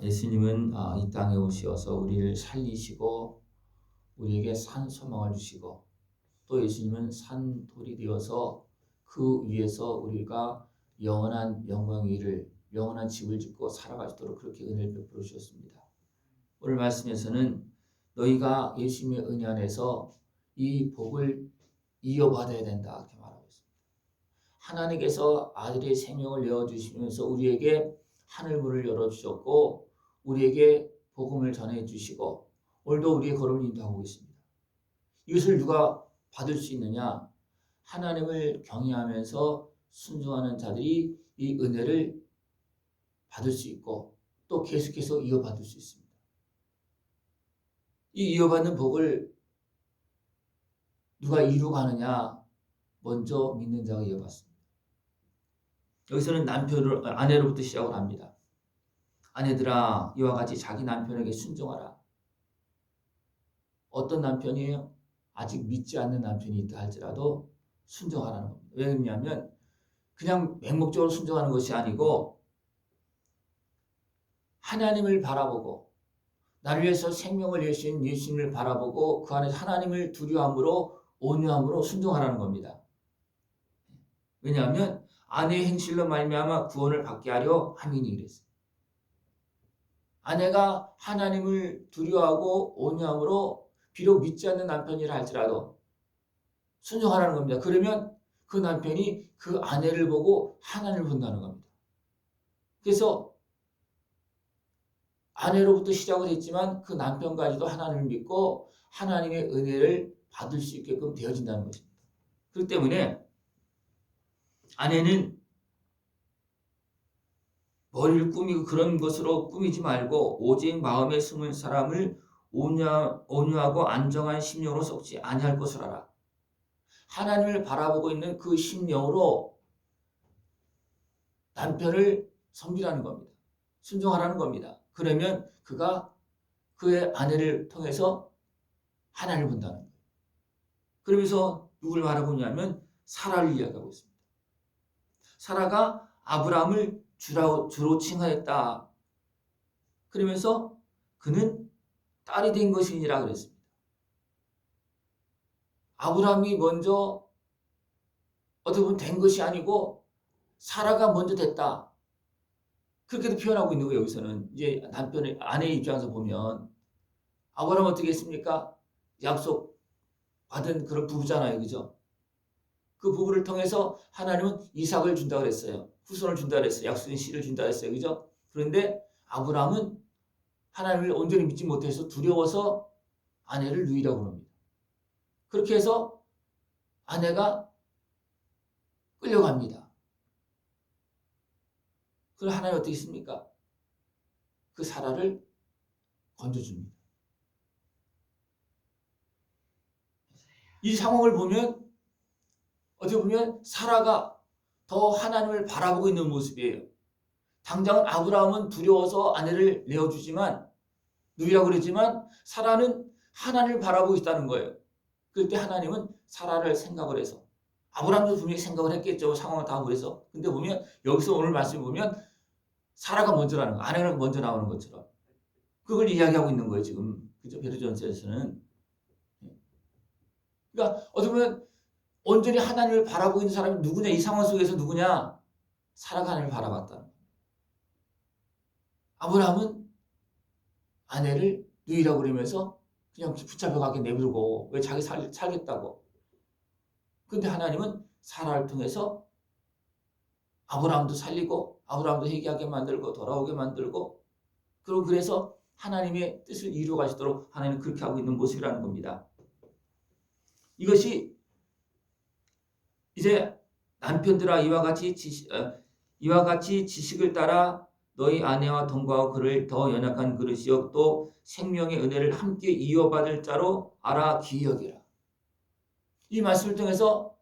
예수님은 이 땅에 오셔서 우리를 살리시고 우리에게 산 소망을 주시고 또 예수님은 산 돌이 되어서 그 위에서 우리가 영원한 영광의 일을 영원한 집을 짓고 살아갈 수 있도록 그렇게 은혜를 베풀어 주셨습니다. 오늘 말씀에서는 너희가 예수님의 은혜 안에서 이 복을 이어받아야 된다 이렇게 말하고 있습니다. 하나님께서 아들의 생명을 내어주시면서 우리에게 하늘문을 열어주셨고 우리에게 복음을 전해주시고 오늘도 우리의 걸음을 인도하고 있습니다. 이것을 누가 받을 수 있느냐? 하나님을 경외하면서 순종하는 자들이 이 은혜를 받을 수 있고 또 계속해서 이어받을 수 있습니다. 이 이어받는 복을 누가 이루가느냐? 먼저 믿는 자가 이어받습니다. 여기서는 아내로부터 시작을 합니다. 아내들아 이와 같이 자기 남편에게 순종하라. 어떤 남편이에요? 아직 믿지 않는 남편이 있다 할지라도 순종하라는 겁니다. 왜 그러냐면 그냥 맹목적으로 순종하는 것이 아니고 하나님을 바라보고 나를 위해서 생명을 내신 예수님을 바라보고 그 안에서 하나님을 두려움으로 온유함으로 순종하라는 겁니다. 왜냐하면 아내의 행실로 말미암아 구원을 받게 하려 함이니 그랬어요. 아내가 하나님을 두려워하고 온유함으로 비록 믿지 않는 남편이라 할지라도 순종하라는 겁니다. 그러면 그 남편이 그 아내를 보고 하나님을 본다는 겁니다. 그래서 아내로부터 시작을 했지만 그 남편까지도 하나님을 믿고 하나님의 은혜를 받을 수 있게끔 되어진다는 것입니다. 그렇기 때문에 아내는 머리를 꾸미고 그런 것으로 꾸미지 말고 오직 마음에 숨은 사람을 온유하고 안정한 심령으로 썩지 아니할 것을 알아. 하나님을 바라보고 있는 그 심령으로 남편을 섬기라는 겁니다. 순종하라는 겁니다. 그러면 그가 그의 아내를 통해서 하나님을 본다는 거예요. 그러면서 누굴 바라보냐면 사라를 이야기하고 있습니다. 사라가 아브라함을 주로 칭하였다. 그러면서 그는 딸이 된 것이니라 그랬습니다. 아브라함이 먼저 어떻게 보면 된 것이 아니고 사라가 먼저 됐다. 그렇게도 표현하고 있는 거예요. 여기서는 이제 남편의 아내의 입장에서 보면 아브라함 어떻게 했습니까? 약속 받은 그런 부부잖아요, 그죠? 그 부부를 통해서 하나님은 이삭을 준다 그랬어요. 후손을 준다 그랬어요. 약속의 씨를 준다 그랬어요, 그죠? 그런데 아브라함은 하나님을 온전히 믿지 못해서 두려워서 아내를 누이라고 합니다. 그렇게 해서 아내가 끌려갑니다. 그럼 하나님 어떻게 했습니까? 그 사라를 건져줍니다. 이 상황을 보면 어떻게 보면 사라가 더 하나님을 바라보고 있는 모습이에요. 당장은 아브라함은 두려워서 아내를 내어주지만 누이라고 그러지만 사라는 하나님을 바라보고 있다는 거예요. 그때 하나님은 사라를 생각을 해서 아브라함도 분명히 생각을 했겠죠. 상황을 다 보면서. 근데 보면 여기서 오늘 말씀 보면 사라가 먼저라는 거, 아내가 먼저 나오는 것처럼 그걸 이야기하고 있는 거예요. 지금 그죠? 베드로전서에서는. 그러니까 어떻게 보면 온전히 하나님을 바라보고 있는 사람이 누구냐? 이 상황 속에서 누구냐? 사라가 하나님을 바라봤다는 거예요. 아브라함은 아내를 누이라고 그러면서 그냥 붙잡혀가게 내버리고 왜 자기 살겠다고. 근데 하나님은 사라를 통해서 아브라함도 살리고 아브라함도 회개하게 만들고 돌아오게 만들고 그리고 그래서 하나님의 뜻을 이루어 가시도록 하나님은 그렇게 하고 있는 모습이라는 겁니다. 이것이 이제 남편들아 이와 같이 지식을 따라 너희 아내와 동거하고 그를 더 연약한 그릇이요 또 생명의 은혜를 함께 이어받을 자로 알아 귀히 여기라. 이 말씀을 통해서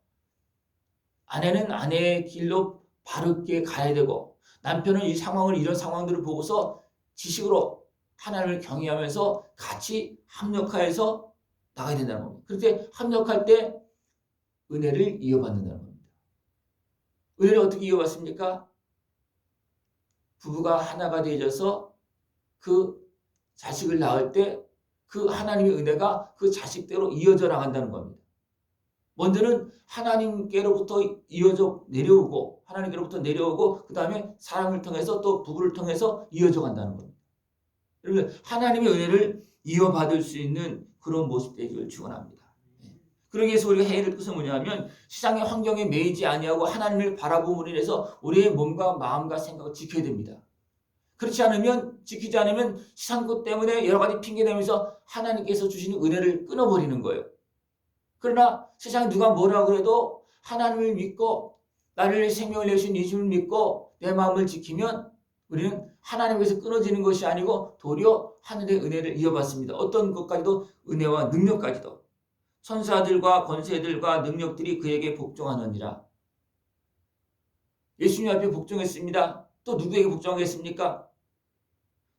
아내는 아내의 길로 바르게 가야 되고 남편은 이 상황을 이런 상황들을 보고서 지식으로 하나님을 경외하면서 같이 합력하여서 나가야 된다는 겁니다. 그렇게 합력할 때 은혜를 이어받는다는 겁니다. 은혜를 어떻게 이어받습니까? 부부가 하나가 되어져서 그 자식을 낳을 때 그 하나님의 은혜가 그 자식대로 이어져 나간다는 겁니다. 먼저는 하나님께로부터 이어져 내려오고 하나님께로부터 내려오고 그 다음에 사람을 통해서 또 부부를 통해서 이어져 간다는 겁니다. 그러면 하나님의 은혜를 이어받을 수 있는 그런 모습 되기를 축원합니다. 그러기 위해서 우리가 해야 될 것은 뭐냐면 세상의 환경에 매이지 아니하고 하나님을 바라봄으로 인해서 우리의 몸과 마음과 생각을 지켜야 됩니다. 그렇지 않으면 지키지 않으면 세상 것 때문에 여러 가지 핑계 대면서 하나님께서 주시는 은혜를 끊어버리는 거예요. 그러나 세상에 누가 뭐라 그래도 하나님을 믿고 나를 생명을 내신 예수를 믿고 내 마음을 지키면 우리는 하나님께서 끊어지는 것이 아니고 도리어 하늘의 은혜를 이어받습니다. 어떤 것까지도 은혜와 능력까지도. 천사들과 권세들과 능력들이 그에게 복종하느니라. 예수님 앞에 복종했습니다. 또 누구에게 복종하겠습니까?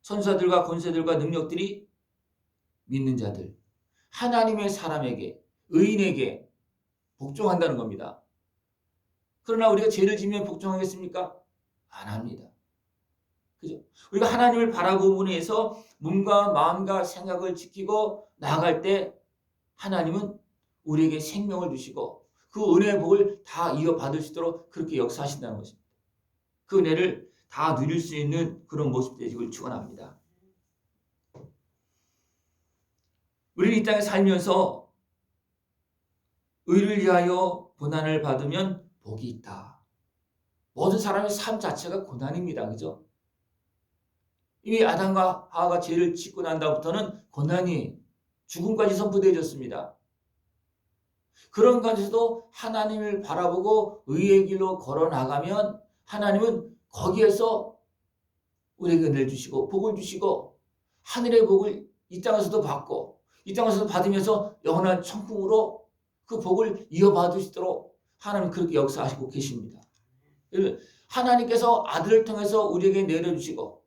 천사들과 권세들과 능력들이 믿는 자들, 하나님의 사람에게, 의인에게 복종한다는 겁니다. 그러나 우리가 죄를 지면 복종하겠습니까? 안 합니다. 그죠? 우리가 하나님을 바라보므로 해서 몸과 마음과 생각을 지키고 나아갈 때 하나님은 우리에게 생명을 주시고 그 은혜의 복을 다 이어받을 수 있도록 그렇게 역사하신다는 것입니다. 그 은혜를 다 누릴 수 있는 그런 모습 되시길 축원합니다. 우리는 이 땅에 살면서 의를 위하여 고난을 받으면 복이 있다. 모든 사람의 삶 자체가 고난입니다. 그죠? 이미 아담과 하와가 죄를 짓고 난 다음부터는 고난이 죽음까지 선포되어졌습니다. 그런 가운데서도 하나님을 바라보고 의의 길로 걸어나가면 하나님은 거기에서 우리에게 은혜를 주시고 복을 주시고 하늘의 복을 이 땅에서도 받고 이 땅에서도 받으면서 영원한 천국으로 그 복을 이어받을 수 있도록 하나님은 그렇게 역사하시고 계십니다. 하나님께서 아들을 통해서 우리에게 내려주시고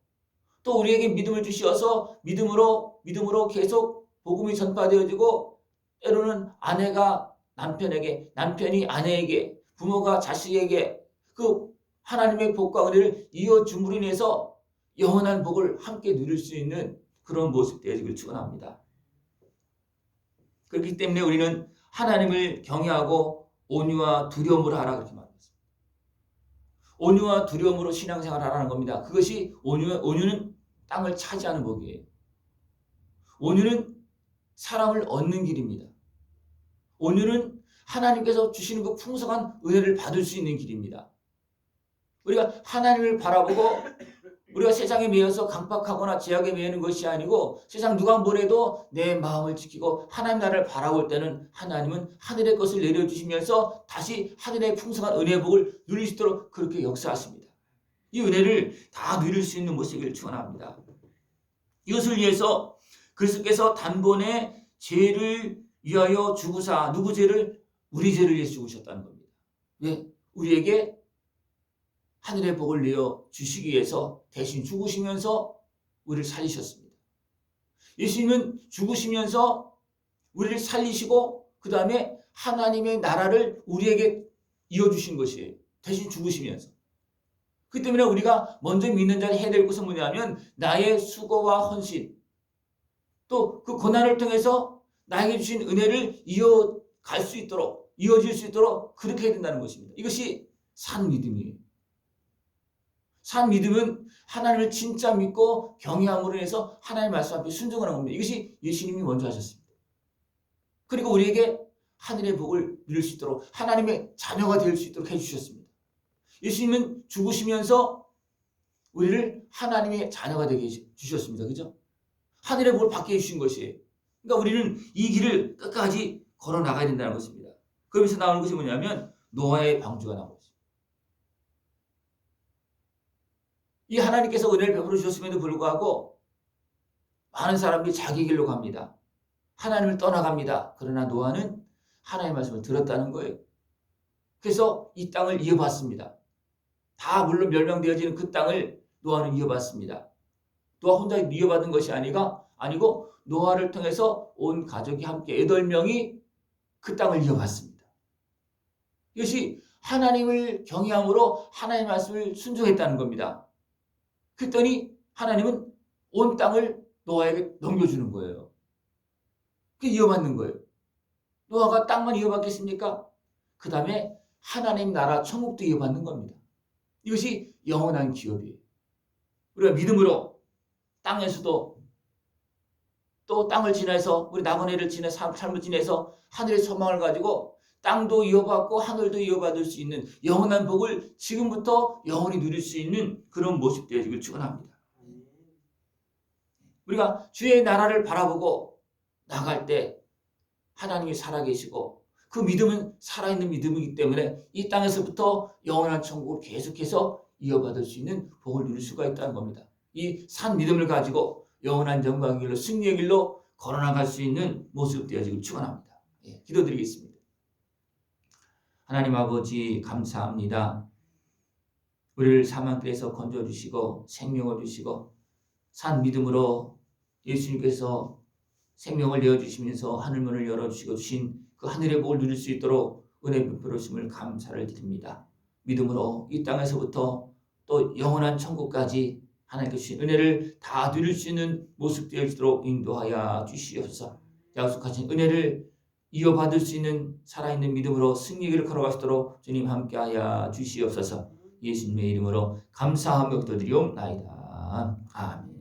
또 우리에게 믿음을 주시어서 믿음으로 계속 복음이 전파되어지고 때로는 아내가 남편에게, 남편이 아내에게, 부모가 자식에게 그 하나님의 복과 은혜를 이어줌으로 인해서 영원한 복을 함께 누릴 수 있는 그런 모습 되어지길 축원합니다. 그렇기 때문에 우리는 하나님을 경외하고 온유와 두려움으로 하라 그렇게 말했습니다. 온유와 두려움으로 신앙생활을 하라는 겁니다. 그것이 온유는 땅을 차지하는 법이에요. 온유는 사람을 얻는 길입니다. 온유는 하나님께서 주시는 그 풍성한 은혜를 받을 수 있는 길입니다. 우리가 하나님을 바라보고 우리가 세상에 매여서 강박하거나 제약에 매이는 것이 아니고 세상 누가 뭐래도 내 마음을 지키고 하나님 나라를 바라볼 때는 하나님은 하늘의 것을 내려주시면서 다시 하늘의 풍성한 은혜의 복을 누릴 수 있도록 그렇게 역사하십니다. 이 은혜를 다 누릴 수 있는 모습을 축원합니다. 이것을 위해서 그리스도께서 단번에 죄를 위하여 죽으사 누구 죄를? 우리 죄를 위해서 죽으셨다는 겁니다. 왜? 우리에게 하늘의 복을 내어 주시기 위해서 대신 죽으시면서 우리를 살리셨습니다. 예수님은 죽으시면서 우리를 살리시고 그 다음에 하나님의 나라를 우리에게 이어주신 것이에요. 대신 죽으시면서. 그 때문에 우리가 먼저 믿는 자는 해야 될 것은 뭐냐면 나의 수고와 헌신 또 그 고난을 통해서 나에게 주신 은혜를 이어갈 수 있도록 이어질 수 있도록 그렇게 해야 된다는 것입니다. 이것이 산 믿음이에요. 산 믿음은 하나님을 진짜 믿고 경외함으로 인해서 하나님의 말씀 앞에 순종하는 겁니다. 이것이 예수님이 먼저 하셨습니다. 그리고 우리에게 하늘의 복을 누릴 수 있도록 하나님의 자녀가 될 수 있도록 해주셨습니다. 예수님은 죽으시면서 우리를 하나님의 자녀가 되게 해주셨습니다. 그죠? 하늘의 복을 받게 해주신 것이에요. 그러니까 우리는 이 길을 끝까지 걸어 나가야 된다는 것입니다. 그러면서 나오는 것이 뭐냐면 노아의 방주가 나오고 있습니다. 이 하나님께서 은혜를 베풀어 주셨음에도 불구하고 많은 사람들이 자기 길로 갑니다. 하나님을 떠나갑니다. 그러나 노아는 하나님의 말씀을 들었다는 거예요. 그래서 이 땅을 이어받습니다. 다 물론 멸망되어지는 그 땅을 노아는 이어받습니다. 노아 혼자 이어받은 것이 아니고 노아를 통해서 온 가족이 함께 8명이 그 땅을 이어받습니다. 이것이 하나님을 경외함으로 하나님의 말씀을 순종했다는 겁니다. 그랬더니 하나님은 온 땅을 노아에게 넘겨주는 거예요. 그게 이어받는 거예요. 노아가 땅만 이어받겠습니까? 그 다음에 하나님 나라 천국도 이어받는 겁니다. 이것이 영원한 기업이에요. 우리가 믿음으로 땅에서도 또 땅을 지나서 우리 나그네를 지내 삶을 지내서 하늘의 소망을 가지고 땅도 이어받고 하늘도 이어받을 수 있는 영원한 복을 지금부터 영원히 누릴 수 있는 그런 모습 되어지길 축원합니다. 우리가 주의 나라를 바라보고 나갈 때 하나님이 살아계시고 그 믿음은 살아있는 믿음이기 때문에 이 땅에서부터 영원한 천국을 계속해서 이어받을 수 있는 복을 누릴 수가 있다는 겁니다. 이 산 믿음을 가지고 영원한 영광의 길로 승리의 길로 걸어나갈 수 있는 모습 되어지길 축원합니다. 기도드리겠습니다. 하나님 아버지 감사합니다. 우리를 사망길에서 건져주시고 생명을 주시고 산 믿음으로 예수님께서 생명을 내어주시면서 하늘문을 열어주시고 주신 그 하늘의 복을 누릴 수 있도록 은혜 베풀으심을 감사를 드립니다. 믿음으로 이 땅에서부터 또 영원한 천국까지 하나님께 주신 은혜를 다 누릴 수 있는 모습 되어지도록 인도하여 주시옵소서. 약속하신 은혜를 이어받을 수 있는 살아있는 믿음으로 승리를 걸어갈 수 있도록 주님 함께하여 주시옵소서. 예수님의 이름으로 감사하며 기도드리옵나이다. 아멘.